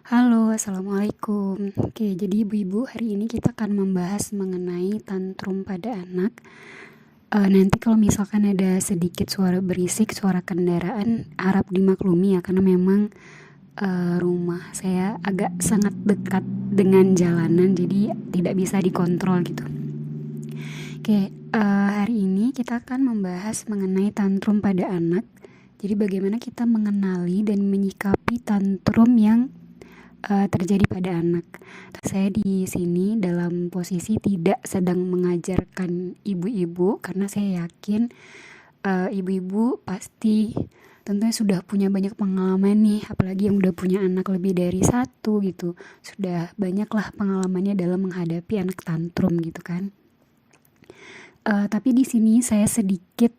Halo, assalamualaikum. Oke, jadi ibu-ibu hari ini kita akan membahas mengenai tantrum pada anak. Nanti kalau misalkan ada sedikit suara berisik, suara kendaraan, harap dimaklumi ya, karena memang rumah saya agak sangat dekat dengan jalanan, jadi tidak bisa dikontrol gitu. Oke, hari ini kita akan membahas mengenai tantrum pada anak. Jadi bagaimana kita mengenali dan menyikapi tantrum yang terjadi pada anak. Saya di sini dalam posisi tidak sedang mengajarkan ibu-ibu karena saya yakin ibu-ibu pasti tentunya sudah punya banyak pengalaman nih, apalagi yang udah punya anak lebih dari satu gitu. Sudah banyaklah pengalamannya dalam menghadapi anak tantrum gitu kan. Tapi di sini saya sedikit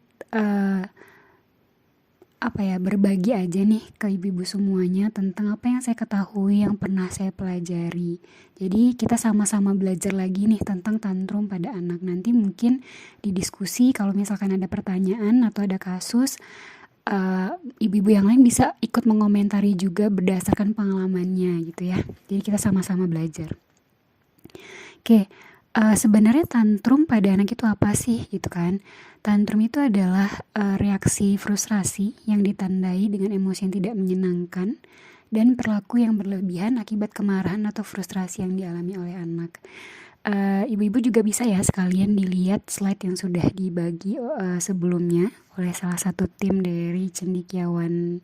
berbagi aja nih ke ibu-ibu semuanya tentang apa yang saya ketahui, yang pernah saya pelajari. Jadi kita sama-sama belajar lagi nih tentang tantrum pada anak. Nanti mungkin di diskusi kalau misalkan ada pertanyaan atau ada kasus, ibu-ibu yang lain bisa ikut mengomentari juga berdasarkan pengalamannya gitu ya. Jadi kita sama-sama belajar. Oke, sebenarnya tantrum pada anak itu apa sih gitu kan? Tantrum itu adalah reaksi frustrasi yang ditandai dengan emosi yang tidak menyenangkan dan perilaku yang berlebihan akibat kemarahan atau frustrasi yang dialami oleh anak. Ibu-ibu juga bisa ya sekalian dilihat slide yang sudah dibagi sebelumnya oleh salah satu tim dari Cendekiawan,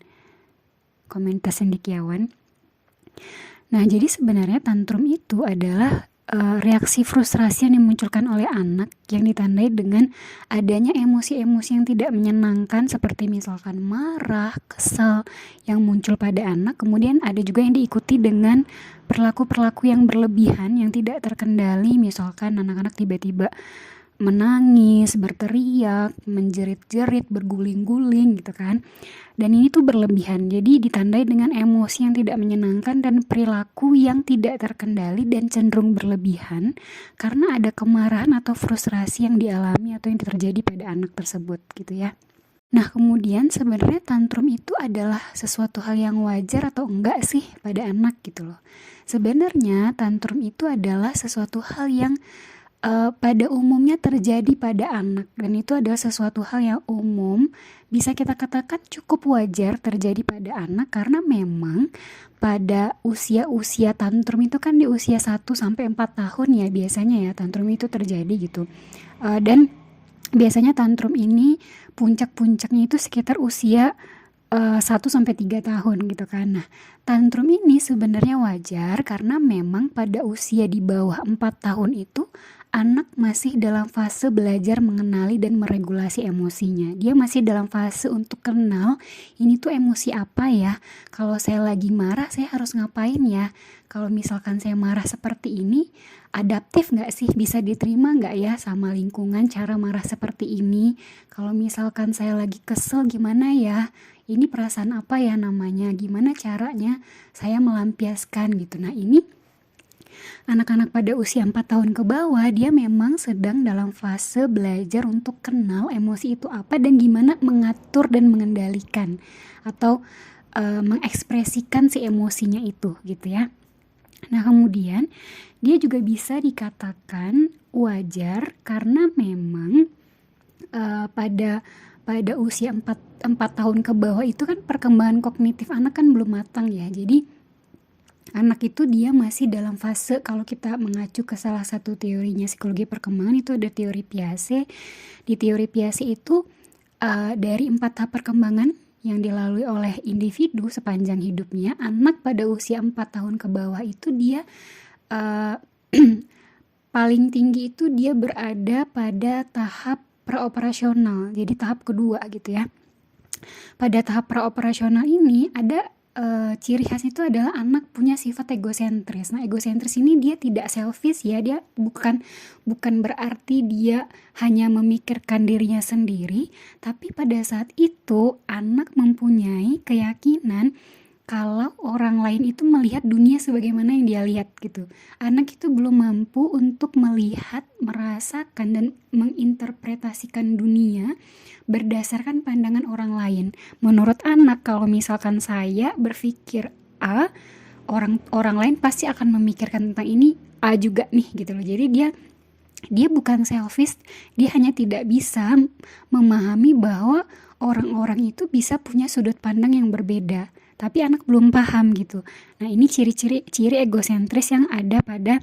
Komunitas Cendekiawan. Nah, jadi sebenarnya tantrum itu adalah reaksi frustrasi yang dimunculkan oleh anak yang ditandai dengan adanya emosi-emosi yang tidak menyenangkan seperti misalkan marah, kesal yang muncul pada anak. Kemudian ada juga yang diikuti dengan perilaku-perilaku yang berlebihan yang tidak terkendali, misalkan anak-anak tiba-tiba menangis, berteriak, menjerit-jerit, berguling-guling gitu kan. Dan ini tuh berlebihan, jadi ditandai dengan emosi yang tidak menyenangkan dan perilaku yang tidak terkendali dan cenderung berlebihan karena ada kemarahan atau frustrasi yang dialami atau yang terjadi pada anak tersebut gitu ya. Nah, kemudian sebenarnya tantrum itu adalah sesuatu hal yang wajar atau enggak sih pada anak gitu loh. Sebenarnya tantrum itu adalah sesuatu hal yang pada umumnya terjadi pada anak, dan itu adalah sesuatu hal yang umum, bisa kita katakan cukup wajar terjadi pada anak karena memang pada usia-usia tantrum itu kan di usia 1 sampai 4 tahun ya biasanya ya tantrum itu terjadi gitu. Dan biasanya tantrum ini puncak-puncaknya itu sekitar usia 1 sampai 3 tahun gitu kan. Nah, tantrum ini sebenarnya wajar karena memang pada usia di bawah 4 tahun itu anak masih dalam fase belajar mengenali dan meregulasi emosinya. Dia masih dalam fase untuk kenal ini tuh emosi apa ya. Kalau saya lagi marah saya harus ngapain ya. Kalau misalkan saya marah seperti ini, adaptif gak sih? Bisa diterima gak ya sama lingkungan cara marah seperti ini? Kalau misalkan saya lagi kesel gimana ya? Ini perasaan apa ya namanya? Gimana caranya saya melampiaskan gitu. Nah, ini anak-anak pada usia 4 tahun ke bawah, dia memang sedang dalam fase belajar untuk kenal emosi itu apa dan gimana mengatur dan mengendalikan atau mengekspresikan si emosinya itu gitu ya. Nah, kemudian dia juga bisa dikatakan wajar karena memang pada usia 4 tahun ke bawah itu kan perkembangan kognitif anak kan belum matang ya. Jadi anak itu dia masih dalam fase, kalau kita mengacu ke salah satu teorinya psikologi perkembangan itu ada teori Piaget. Di teori Piaget itu dari 4 tahap perkembangan yang dilalui oleh individu sepanjang hidupnya, anak pada usia 4 tahun ke bawah itu dia paling tinggi itu dia berada pada tahap praoperasional, jadi tahap kedua gitu ya. Pada tahap praoperasional ini ada ciri khas itu adalah anak punya sifat egosentris. Nah, egosentris ini dia tidak selfish ya, dia bukan berarti dia hanya memikirkan dirinya sendiri, tapi pada saat itu anak mempunyai keyakinan kalau orang lain itu melihat dunia sebagaimana yang dia lihat gitu. Anak itu belum mampu untuk melihat, merasakan dan menginterpretasikan dunia berdasarkan pandangan orang lain. Menurut anak, kalau misalkan saya berpikir A, orang lain pasti akan memikirkan tentang ini A juga nih gitu loh. Jadi dia bukan selfish, dia hanya tidak bisa memahami bahwa orang-orang itu bisa punya sudut pandang yang berbeda, tapi anak belum paham gitu. Nah, ini ciri egosentris yang ada pada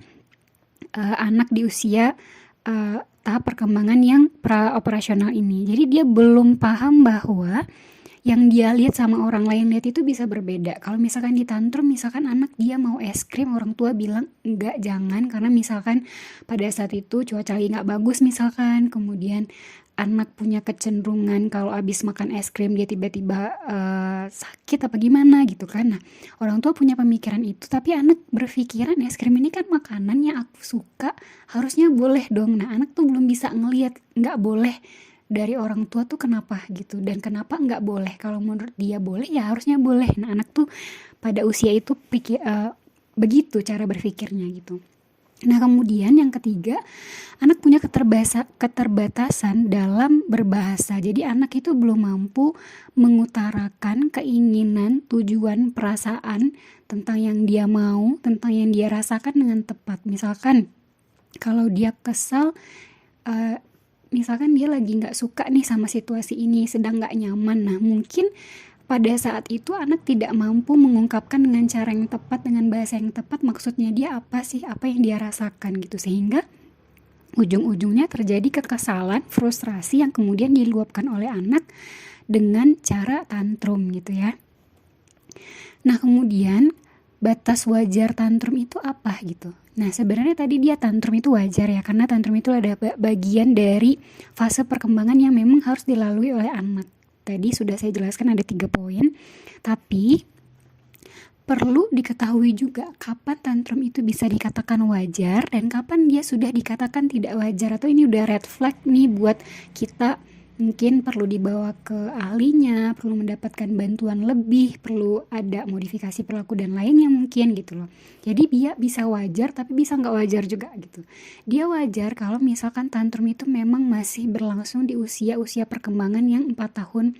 anak di usia tahap perkembangan yang pra-operasional ini. Jadi dia belum paham bahwa yang dia lihat sama orang lain lihat itu bisa berbeda. Kalau misalkan di tantrum, misalkan anak dia mau es krim, orang tua bilang enggak, jangan, karena misalkan pada saat itu cuaca lagi nggak bagus misalkan, kemudian anak punya kecenderungan kalau habis makan es krim dia tiba-tiba sakit apa gimana gitu kan. Nah, orang tua punya pemikiran itu, tapi anak berpikiran es krim ini kan makanan yang aku suka, harusnya boleh dong. Nah, anak tuh belum bisa ngelihat nggak boleh dari orang tua tuh kenapa gitu, dan kenapa nggak boleh. Kalau menurut dia boleh, ya harusnya boleh. Nah, anak tuh pada usia itu begitu cara berpikirnya gitu. Nah, kemudian yang ketiga, anak punya keterbatasan dalam berbahasa. Jadi anak itu belum mampu mengutarakan keinginan, tujuan, perasaan tentang yang dia mau, tentang yang dia rasakan dengan tepat. Misalkan kalau dia kesal, misalkan dia lagi gak suka nih sama situasi ini, sedang gak nyaman. Nah, mungkin pada saat itu anak tidak mampu mengungkapkan dengan cara yang tepat, dengan bahasa yang tepat, maksudnya dia apa sih, apa yang dia rasakan gitu. Sehingga ujung-ujungnya terjadi kekesalan, frustrasi yang kemudian diluapkan oleh anak dengan cara tantrum gitu ya. Nah, kemudian batas wajar tantrum itu apa gitu. Nah, sebenarnya tadi dia tantrum itu wajar ya, karena tantrum itu ada bagian dari fase perkembangan yang memang harus dilalui oleh anak. Tadi sudah saya jelaskan ada 3 poin, tapi perlu diketahui juga kapan tantrum itu bisa dikatakan wajar dan kapan dia sudah dikatakan tidak wajar, atau ini udah red flag nih buat kita. Mungkin perlu dibawa ke ahlinya, perlu mendapatkan bantuan lebih, perlu ada modifikasi perilaku dan lainnya mungkin gitu loh. Jadi dia bisa wajar tapi bisa nggak wajar juga gitu. Dia wajar kalau misalkan tantrum itu memang masih berlangsung di usia perkembangan yang 4 tahun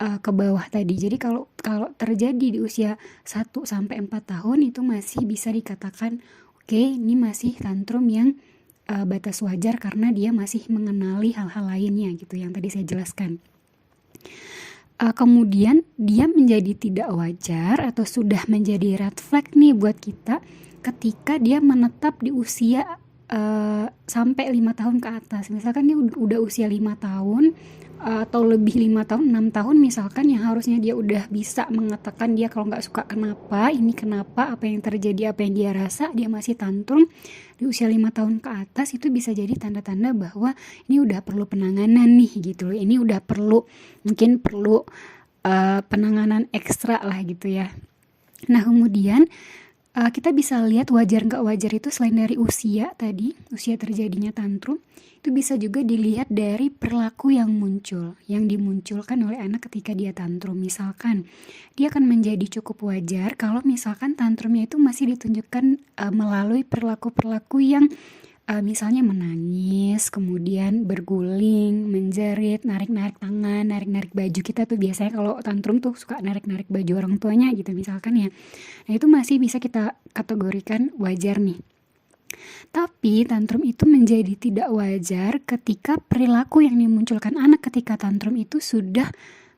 ke bawah tadi. Jadi kalau terjadi di usia 1 sampai 4 tahun itu masih bisa dikatakan oke, ini masih tantrum yang batas wajar karena dia masih mengenali hal-hal lainnya gitu yang tadi saya jelaskan. Kemudian dia menjadi tidak wajar atau sudah menjadi red flag nih buat kita ketika dia menetap di usia sampai 5 tahun ke atas. Misalkan dia udah usia 5 tahun atau lebih 5 tahun, 6 tahun misalkan, yang harusnya dia udah bisa mengatakan dia kalau nggak suka kenapa, ini kenapa, apa yang terjadi, apa yang dia rasa, dia masih tantrum di usia 5 tahun ke atas, itu bisa jadi tanda-tanda bahwa ini udah perlu penanganan nih gitu loh. Ini udah mungkin perlu penanganan ekstra lah gitu ya. Nah, kemudian kita bisa lihat wajar nggak wajar itu selain dari usia tadi, usia terjadinya tantrum, itu bisa juga dilihat dari perilaku yang dimunculkan oleh anak ketika dia tantrum. Misalkan dia akan menjadi cukup wajar kalau misalkan tantrumnya itu masih ditunjukkan melalui perilaku-perilaku yang misalnya menangis, kemudian berguling, menjerit, narik-narik tangan, narik-narik baju. Kita tuh biasanya kalau tantrum tuh suka narik-narik baju orang tuanya gitu misalkan ya. Nah, itu masih bisa kita kategorikan wajar nih. Tapi tantrum itu menjadi tidak wajar ketika perilaku yang dimunculkan anak ketika tantrum itu sudah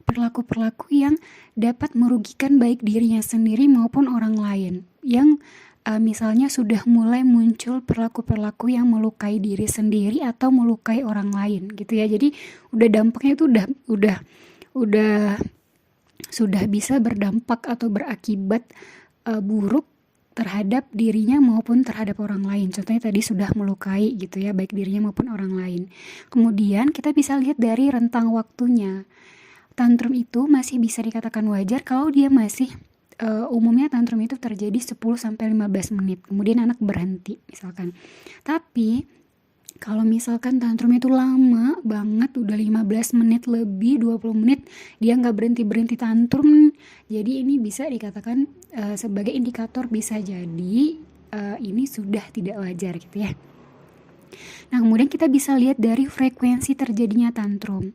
perilaku-perilaku yang dapat merugikan baik dirinya sendiri maupun orang lain. Yang misalnya sudah mulai muncul perilaku-perilaku yang melukai diri sendiri atau melukai orang lain gitu ya. Jadi udah dampaknya itu udah sudah bisa berdampak atau berakibat buruk terhadap dirinya maupun terhadap orang lain. Contohnya tadi sudah melukai gitu ya, baik dirinya maupun orang lain. Kemudian kita bisa lihat dari rentang waktunya. Tantrum itu masih bisa dikatakan wajar kalau dia masih umumnya tantrum itu terjadi 10-15 menit. Kemudian anak berhenti misalkan. Tapi kalau misalkan tantrumnya itu lama banget, udah 15 menit lebih, 20 menit, dia gak berhenti-berhenti tantrum, jadi ini bisa dikatakan sebagai indikator bisa jadi ini sudah tidak wajar gitu ya. Nah, kemudian kita bisa lihat dari frekuensi terjadinya tantrum.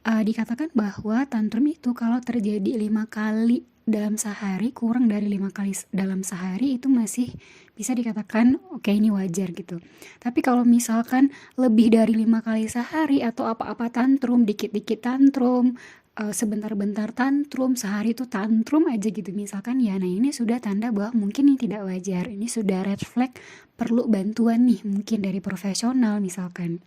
dikatakan bahwa tantrum itu kalau terjadi 5 kali dalam sehari, kurang dari 5 kali dalam sehari, itu masih bisa dikatakan oke, ini wajar gitu. Tapi kalau misalkan lebih dari 5 kali sehari atau apa-apa tantrum, dikit-dikit tantrum, sebentar-bentar tantrum, sehari itu tantrum aja gitu misalkan ya, nah ini sudah tanda bahwa mungkin ini tidak wajar, ini sudah red flag, perlu bantuan nih mungkin dari profesional misalkan.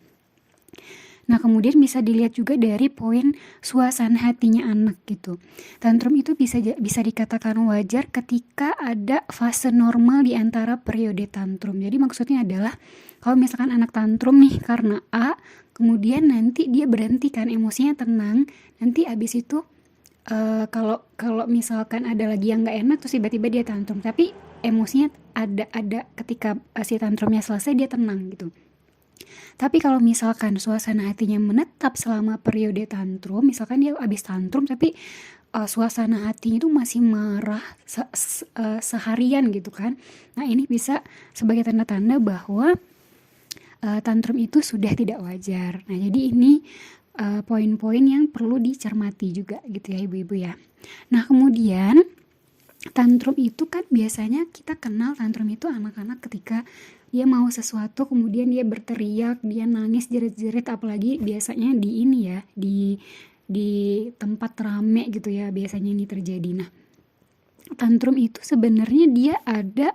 Nah, kemudian bisa dilihat juga dari poin suasana hatinya anak gitu. Tantrum itu bisa dikatakan wajar ketika ada fase normal di antara periode tantrum. Jadi maksudnya adalah kalau misalkan anak tantrum nih karena A, kemudian nanti dia berhenti kan, emosinya tenang, nanti abis itu kalau misalkan ada lagi yang nggak enak terus tiba-tiba dia tantrum, tapi emosinya ada ketika si tantrumnya selesai dia tenang gitu. Tapi kalau misalkan suasana hatinya menetap selama periode tantrum, misalkan dia habis tantrum tapi suasana hatinya itu masih marah seharian gitu kan. Nah, ini bisa sebagai tanda-tanda bahwa tantrum itu sudah tidak wajar. Nah, jadi ini poin-poin yang perlu dicermati juga gitu ya ibu-ibu ya. Nah, kemudian tantrum itu kan biasanya kita kenal tantrum itu anak-anak ketika dia mau sesuatu kemudian dia berteriak, dia nangis jerit-jerit, apalagi biasanya di ini ya, di tempat rame gitu ya biasanya ini terjadi. Nah, tantrum itu sebenarnya dia ada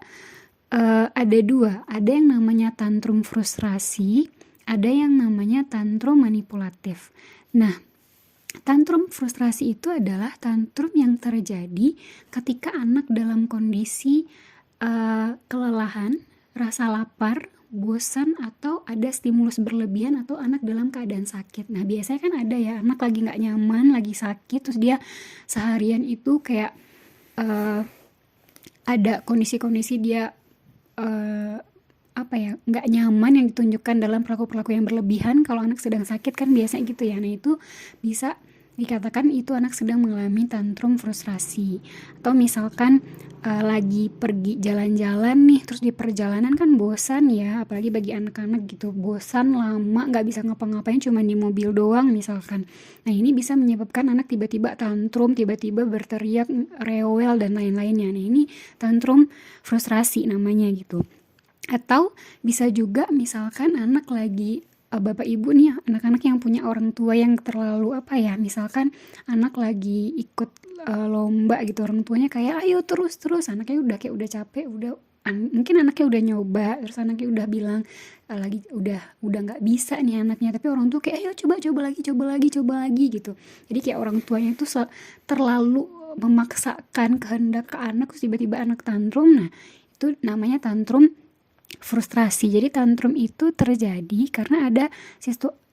dua, ada yang namanya tantrum frustrasi, ada yang namanya tantrum manipulatif. Nah, tantrum frustrasi itu adalah tantrum yang terjadi ketika anak dalam kondisi kelelahan, rasa lapar, bosan, atau ada stimulus berlebihan, atau anak dalam keadaan sakit. Nah, biasanya kan ada ya anak lagi gak nyaman, lagi sakit, terus dia seharian itu kayak ada kondisi-kondisi dia nggak nyaman yang ditunjukkan dalam perilaku-perilaku yang berlebihan. Kalau anak sedang sakit kan biasanya gitu ya. Nah, itu bisa dikatakan itu anak sedang mengalami tantrum frustrasi. Atau misalkan lagi pergi jalan-jalan nih, terus di perjalanan kan bosan ya, apalagi bagi anak-anak gitu, bosan lama nggak bisa ngapa-ngapain, cuma di mobil doang misalkan. Nah, ini bisa menyebabkan anak tiba-tiba tantrum, tiba-tiba berteriak, rewel dan lain-lainnya. Nah, ini tantrum frustrasi namanya gitu. Atau bisa juga misalkan anak lagi bapak ibu nih, anak-anak yang punya orang tua yang terlalu misalkan anak lagi ikut lomba gitu, orang tuanya kayak ayo terus, anaknya udah capek, mungkin anaknya udah nyoba, terus anaknya udah bilang lagi udah nggak bisa nih anaknya, tapi orang tua kayak ayo coba lagi gitu. Jadi kayak orang tuanya itu terlalu memaksakan kehendak ke anak, terus tiba-tiba anak tantrum. Nah, itu namanya tantrum frustrasi. Jadi tantrum itu terjadi karena ada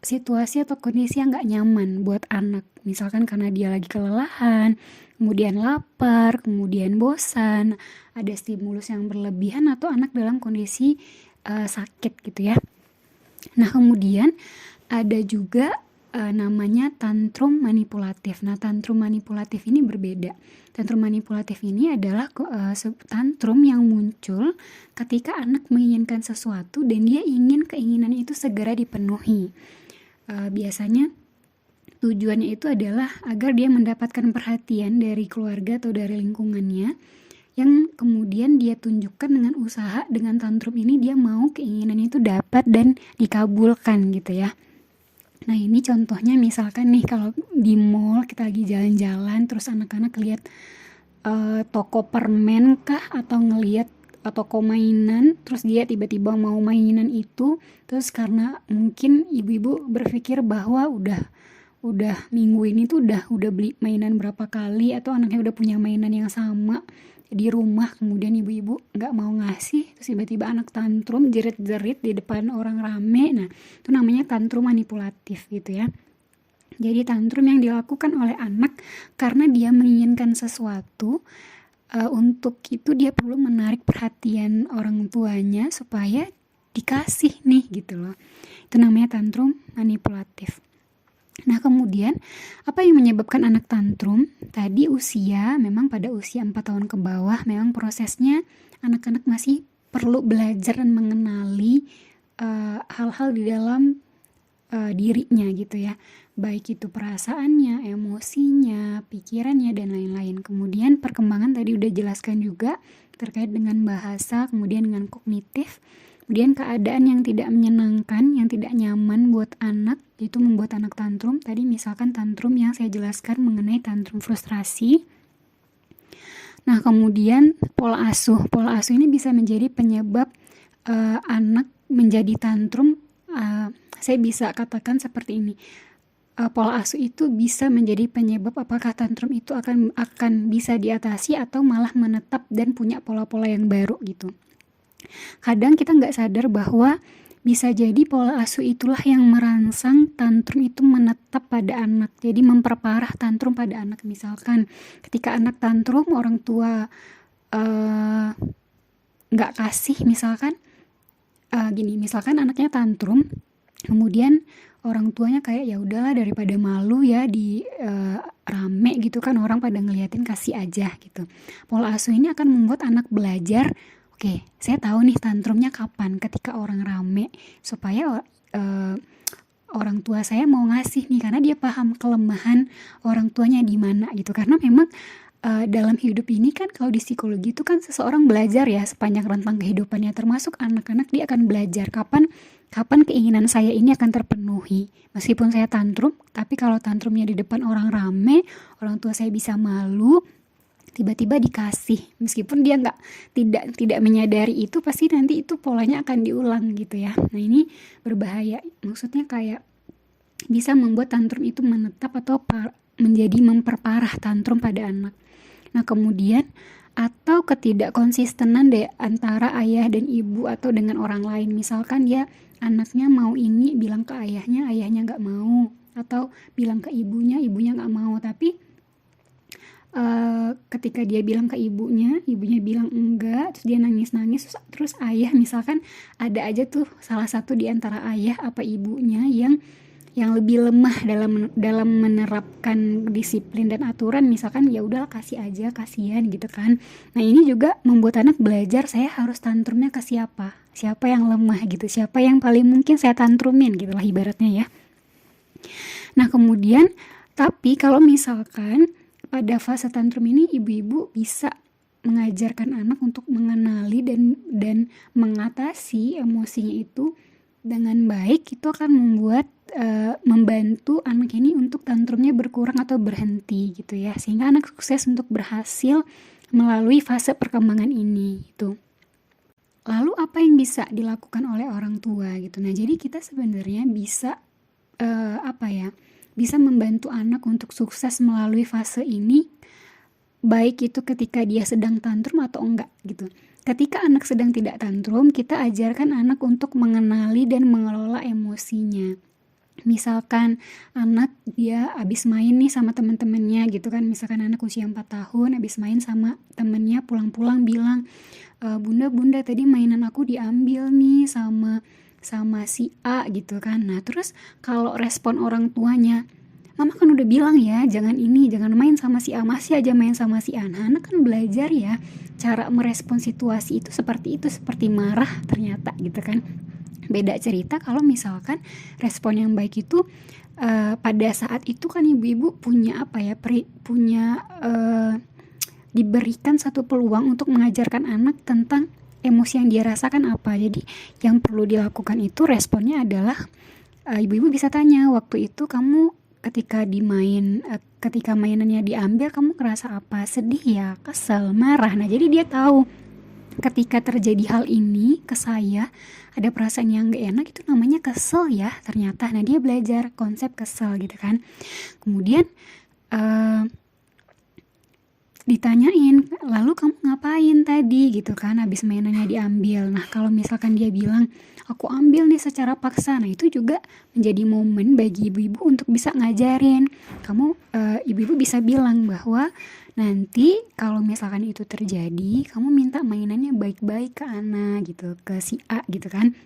situasi atau kondisi yang gak nyaman buat anak. Misalkan karena dia lagi kelelahan, kemudian lapar, kemudian bosan, ada stimulus yang berlebihan, atau anak dalam kondisi sakit gitu ya. Nah, kemudian ada juga namanya tantrum manipulatif. Nah, tantrum manipulatif ini berbeda. Tantrum manipulatif ini adalah tantrum yang muncul ketika anak menginginkan sesuatu dan dia ingin keinginannya itu segera dipenuhi. Biasanya tujuannya itu adalah agar dia mendapatkan perhatian dari keluarga atau dari lingkungannya, yang kemudian dia tunjukkan dengan usaha. Dengan tantrum ini dia mau keinginannya itu dapat dan dikabulkan gitu ya. Nah, ini contohnya misalkan nih kalau di mall kita lagi jalan-jalan, terus anak-anak lihat toko permen kah atau ngelihat toko mainan, terus dia tiba-tiba mau mainan itu, terus karena mungkin ibu-ibu berpikir bahwa udah minggu ini tuh udah beli mainan berapa kali, atau anaknya udah punya mainan yang sama di rumah, kemudian ibu-ibu nggak mau ngasih, terus tiba-tiba anak tantrum jerit-jerit di depan orang rame. Nah, itu namanya tantrum manipulatif gitu ya. Jadi tantrum yang dilakukan oleh anak karena dia menginginkan sesuatu, untuk itu dia perlu menarik perhatian orang tuanya supaya dikasih nih gitu loh. Itu namanya tantrum manipulatif. Nah, kemudian apa yang menyebabkan anak tantrum? Tadi usia, memang pada usia 4 tahun ke bawah memang prosesnya anak-anak masih perlu belajar dan mengenali hal-hal di dalam dirinya gitu ya. baik itu perasaannya, emosinya, pikirannya, dan lain-lain. Kemudian perkembangan tadi udah jelaskan juga terkait dengan bahasa, kemudian dengan kognitif, kemudian keadaan yang tidak menyenangkan, yang tidak nyaman buat anak, itu membuat anak tantrum. Tadi misalkan tantrum yang saya jelaskan mengenai tantrum frustrasi. Nah, kemudian pola asuh. Pola asuh ini bisa menjadi penyebab anak menjadi tantrum. Saya bisa katakan seperti ini. Pola asuh itu bisa menjadi penyebab apakah tantrum itu akan bisa diatasi atau malah menetap dan punya pola-pola yang baru gitu. Kadang kita nggak sadar bahwa bisa jadi pola asuh itulah yang merangsang tantrum itu menetap pada anak. Jadi memperparah tantrum pada anak. Misalkan ketika anak tantrum, orang tua nggak kasih, misalkan misalkan anaknya tantrum, kemudian orang tuanya kayak ya udahlah daripada malu ya di rame gitu kan, orang pada ngeliatin, kasih aja gitu. Pola asuh ini akan membuat anak belajar, oke, saya tahu nih tantrumnya kapan, ketika orang rame, supaya orang tua saya mau ngasih nih karena dia paham kelemahan orang tuanya di mana gitu. Karena memang dalam hidup ini kan kalau di psikologi itu kan seseorang belajar ya sepanjang rentang kehidupannya, termasuk anak-anak dia akan belajar kapan keinginan saya ini akan terpenuhi. Meskipun saya tantrum, tapi kalau tantrumnya di depan orang rame, orang tua saya bisa malu, tiba-tiba dikasih. Meskipun dia tidak menyadari itu, pasti nanti itu polanya akan diulang gitu ya. Nah, ini berbahaya. Maksudnya kayak bisa membuat tantrum itu menetap atau menjadi memperparah tantrum pada anak. Nah, kemudian atau ketidakkonsistenan antara ayah dan ibu atau dengan orang lain. Misalkan dia anaknya mau ini, bilang ke ayahnya nggak mau, atau bilang ke ibunya nggak mau, tapi ketika dia bilang ke ibunya bilang enggak, terus dia nangis, terus ayah misalkan ada aja tuh salah satu di antara ayah apa ibunya yang lebih lemah dalam menerapkan disiplin dan aturan, misalkan ya udah kasih aja, kasihan gitu kan. Nah, ini juga membuat anak belajar, saya harus tantrumnya ke siapa yang lemah gitu, siapa yang paling mungkin saya tantrumin gitu lah ibaratnya ya. Nah, kemudian tapi kalau misalkan pada fase tantrum ini ibu-ibu bisa mengajarkan anak untuk mengenali dan mengatasi emosinya itu dengan baik, itu akan membantu anak ini untuk tantrumnya berkurang atau berhenti gitu ya, sehingga anak sukses untuk berhasil melalui fase perkembangan ini gitu. Lalu apa yang bisa dilakukan oleh orang tua gitu? Nah, jadi kita sebenarnya bisa bisa membantu anak untuk sukses melalui fase ini, baik itu ketika dia sedang tantrum atau enggak gitu. Ketika anak sedang tidak tantrum, kita ajarkan anak untuk mengenali dan mengelola emosinya. Misalkan anak dia abis main nih sama teman-temannya gitu kan, misalkan anak usia 4 tahun abis main sama temennya, pulang-pulang bilang, bunda tadi mainan aku diambil nih sama si A gitu kan. Nah, terus kalau respon orang tuanya, mama kan udah bilang ya jangan main sama si A, masih aja main sama si A. Nah, anak kan belajar ya cara merespon situasi itu, seperti marah ternyata gitu kan. Beda cerita kalau misalkan respon yang baik itu pada saat itu kan ibu-ibu punya diberikan satu peluang untuk mengajarkan anak tentang emosi yang dia rasakan apa. Jadi yang perlu dilakukan itu responnya adalah ibu-ibu bisa tanya, waktu itu kamu ketika mainannya diambil kamu ngerasa apa? Sedih ya, kesel, marah. Nah, jadi dia tahu ketika terjadi hal ini ke saya, ada perasaan yang gak enak, itu namanya kesel ya ternyata. Nah, dia belajar konsep kesel gitu kan. Kemudian ditanyain, lalu kamu ngapain tadi gitu kan habis mainannya diambil. Nah, kalau misalkan dia bilang aku ambil nih secara paksa, nah itu juga menjadi momen bagi ibu-ibu untuk bisa ngajarin kamu. Ibu-ibu bisa bilang bahwa nanti kalau misalkan itu terjadi, kamu minta mainannya baik-baik ke anak gitu, ke si A gitu kan.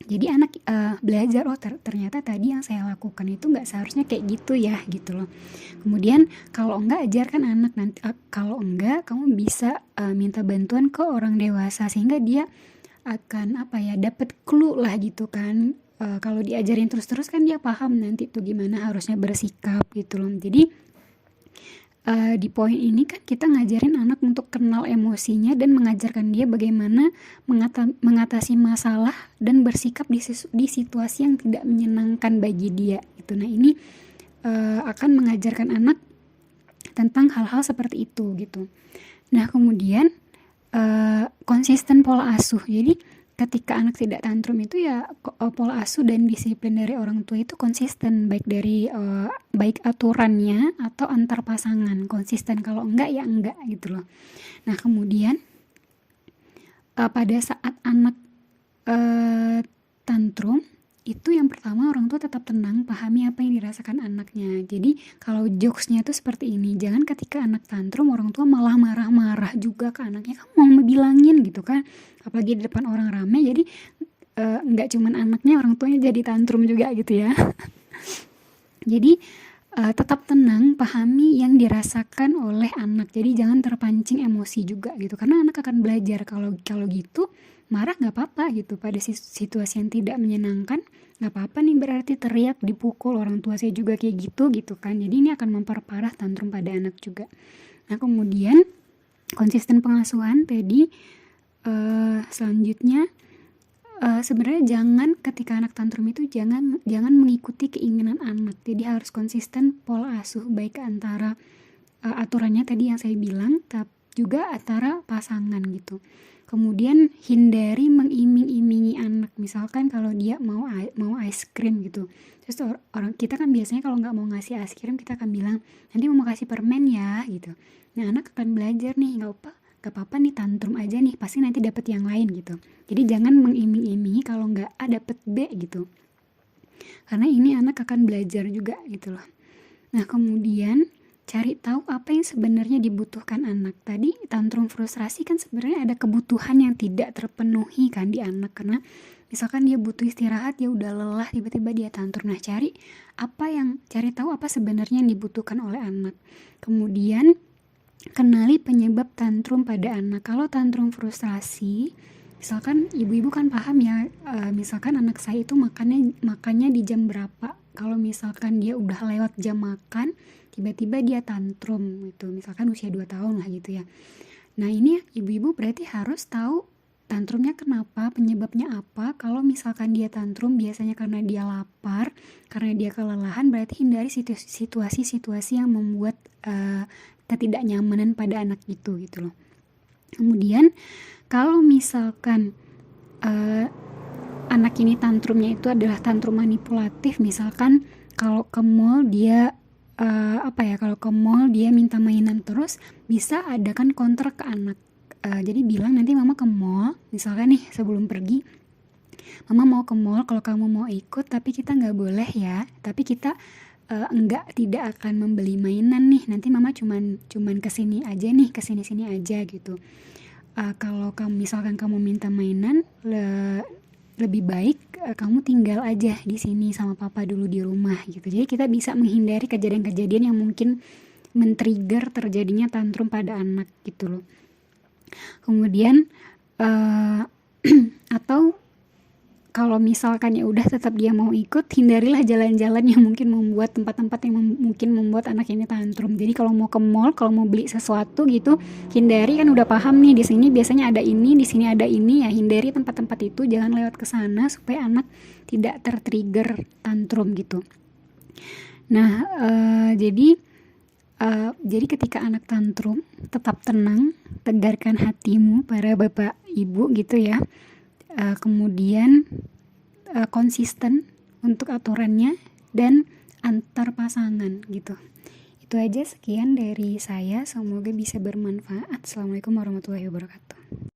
Jadi anak belajar, ternyata tadi yang saya lakukan itu nggak seharusnya kayak gitu ya gitu loh. Kemudian kalau enggak, ajarkan anak nanti, kalau enggak kamu bisa minta bantuan ke orang dewasa, sehingga dia akan dapat clue lah gitu kan, kalau diajarin terus-terus kan dia paham nanti tuh gimana harusnya bersikap gitu loh. Jadi di poin ini kan kita ngajarin anak untuk kenal emosinya dan mengajarkan dia bagaimana mengatasi masalah dan bersikap di situasi yang tidak menyenangkan bagi dia gitu. Nah ini akan mengajarkan anak tentang hal-hal seperti itu gitu. Nah kemudian konsisten pola asuh. Jadi ketika anak tidak tantrum itu ya pola asuh dan disiplin dari orang tua itu konsisten, baik dari baik aturannya atau antar pasangan konsisten, kalau enggak ya enggak gitu loh. Nah kemudian pada saat anak tantrum itu yang pertama orang tua tetap tenang, pahami apa yang dirasakan anaknya. Jadi kalau jokesnya tuh seperti ini, jangan ketika anak tantrum orang tua malah marah-marah juga ke anaknya, kamu mau ngebilangin gitu kan, apalagi di depan orang ramai. Jadi nggak cuman anaknya, orang tuanya jadi tantrum juga gitu ya. Jadi tetap tenang, pahami yang dirasakan oleh anak. Jadi jangan terpancing emosi juga gitu, karena anak akan belajar kalau gitu marah nggak apa-apa gitu. Pada situasi yang tidak menyenangkan nggak apa-apa nih, berarti teriak, dipukul, orang tua saya juga kayak gitu kan. Jadi ini akan memperparah tantrum pada anak juga. Nah kemudian konsisten pengasuhan tadi, selanjutnya sebenarnya jangan ketika anak tantrum itu jangan mengikuti keinginan anak. Jadi harus konsisten pola asuh, baik antara aturannya tadi yang saya bilang, tapi juga antara pasangan gitu. Kemudian hindari mengiming-imingi anak. Misalkan kalau dia mau ice cream gitu, terus orang kita kan biasanya kalau nggak mau ngasih ice cream kita akan bilang nanti mau kasih permen ya gitu. Nah anak akan belajar nih, nggak apa-apa nih, tantrum aja nih, pasti nanti dapet yang lain gitu. Jadi jangan mengiming-imingi kalau nggak A dapet B gitu, karena ini anak akan belajar juga gitu loh. Nah kemudian cari tahu apa yang sebenarnya dibutuhkan anak. Tadi tantrum frustrasi kan sebenarnya ada kebutuhan yang tidak terpenuhi kan di anak, karena misalkan dia butuh istirahat, dia udah lelah, tiba-tiba dia tantrum. Nah cari tahu apa sebenarnya yang dibutuhkan oleh anak. Kemudian kenali penyebab tantrum pada anak. Kalau tantrum frustrasi, misalkan ibu-ibu kan paham ya, misalkan anak saya itu makannya di jam berapa. Kalau misalkan dia udah lewat jam makan, tiba-tiba dia tantrum gitu, misalkan usia 2 tahun lah gitu ya. Nah ini ibu-ibu berarti harus tahu tantrumnya kenapa, penyebabnya apa. Kalau misalkan dia tantrum biasanya karena dia lapar, karena dia kelelahan, berarti hindari situasi-situasi yang membuat ketidaknyamanan pada anak itu gitu loh. Kemudian kalau misalkan anak ini tantrumnya itu adalah tantrum manipulatif, misalkan kalau ke mall dia kalau ke mall dia minta mainan terus, bisa adakan kontrak ke anak. Jadi bilang nanti mama ke mall, misalkan nih sebelum pergi, mama mau ke mall, kalau kamu mau ikut tapi kita nggak boleh ya, tapi kita tidak akan membeli mainan nih, nanti mama cuman kesini aja nih, kesini aja gitu. Kalau misalkan kamu minta mainan, lebih baik kamu tinggal aja di sini sama papa dulu di rumah gitu. Jadi kita bisa menghindari kejadian-kejadian yang mungkin men-trigger terjadinya tantrum pada anak gitu loh. Kemudian atau kalau misalkan ya udah tetap dia mau ikut, hindarilah jalan-jalan yang mungkin membuat tempat-tempat yang mungkin membuat anak ini tantrum. Jadi kalau mau ke mall, kalau mau beli sesuatu gitu, hindari, kan udah paham nih di sini biasanya ada ini, di sini ada ini, ya hindari tempat-tempat itu, jangan lewat ke sana supaya anak tidak tertrigger tantrum gitu. Nah, jadi ketika anak tantrum, tetap tenang, tegarkan hatimu para bapak ibu gitu ya. Kemudian konsisten untuk aturannya dan antar pasangan gitu. Itu aja, sekian dari saya, semoga bisa bermanfaat. Assalamualaikum warahmatullahi wabarakatuh.